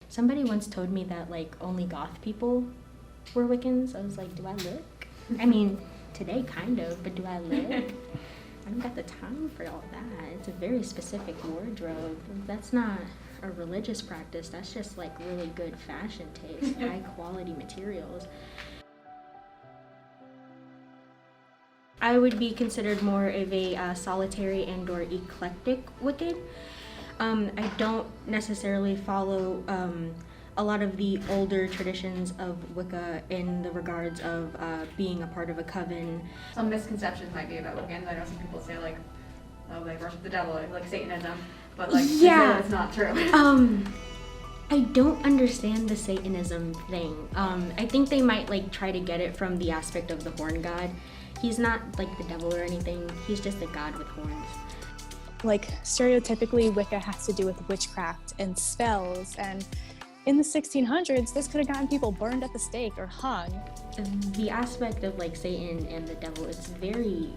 Somebody once told me that like only goth people were Wiccans. I was like, do I look? I mean, today kind of, but do I look? I don't got the time for all that. It's a very specific wardrobe. That's not a religious practice. That's just like really good fashion taste, high quality materials. I would be considered more of a solitary and or eclectic Wiccan. I don't necessarily follow a lot of the older traditions of Wicca in the regards of being a part of a coven. Some misconceptions might be about Wiccans. I know some people say like, oh, they worship the devil, like Satanism, but like, yeah, it's not true. I don't understand the Satanism thing. I think they might like try to get it from the aspect of the horn god. He's not like the devil or anything. He's just a god with horns. Like stereotypically, Wicca has to do with witchcraft and spells, and in the 1600s, this could have gotten people burned at the stake or hung. The aspect of like Satan and the devil, it's very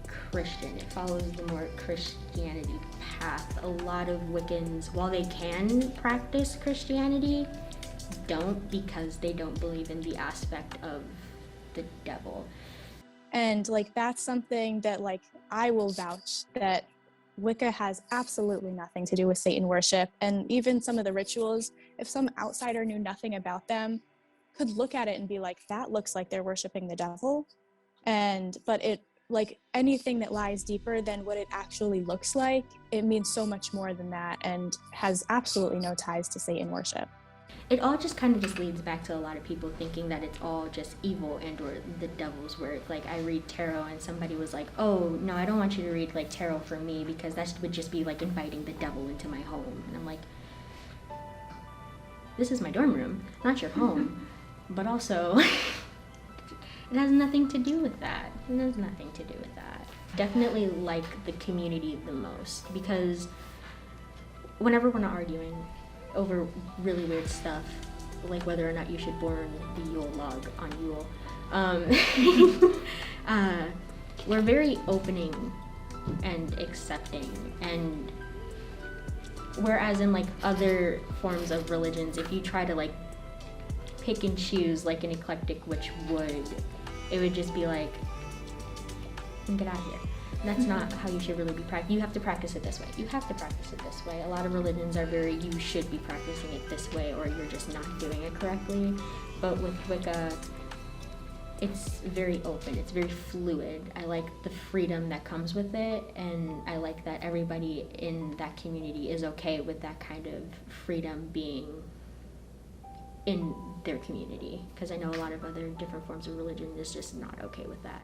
Christian. It follows the more Christianity path. A lot of Wiccans, while they can practice Christianity, don't, because they don't believe in the aspect of the devil. And like that's something that like I will vouch that Wicca has absolutely nothing to do with Satan worship. And even some of the rituals, if some outsider knew nothing about them, could look at it and be like, that looks like they're worshiping the devil. But it, like anything that lies deeper than what it actually looks like, it means so much more than that and has absolutely no ties to Satan worship. It all just kind of just leads back to a lot of people thinking that it's all just evil and or the devil's work. Like I read tarot and somebody was like, oh no, I don't want you to read like tarot for me because that would just be like inviting the devil into my home. And I'm like, this is my dorm room, not your home. But also, it has nothing to do with that. It has nothing to do with that. Definitely like the community the most, because whenever we're not arguing over really weird stuff, like whether or not you should burn the Yule log on Yule, we're very opening and accepting. And whereas in like other forms of religions, if you try to like pick and choose like an eclectic witch would, it would just be like, get out of here. That's not how you should really be practicing. You have to practice it this way. You have to practice it this way. A lot of religions are very, you should be practicing it this way or you're just not doing it correctly. But with Wicca, it's very open. It's very fluid. I like the freedom that comes with it, and I like that everybody in that community is okay with that kind of freedom being in their community. Because I know a lot of other different forms of religion is just not okay with that.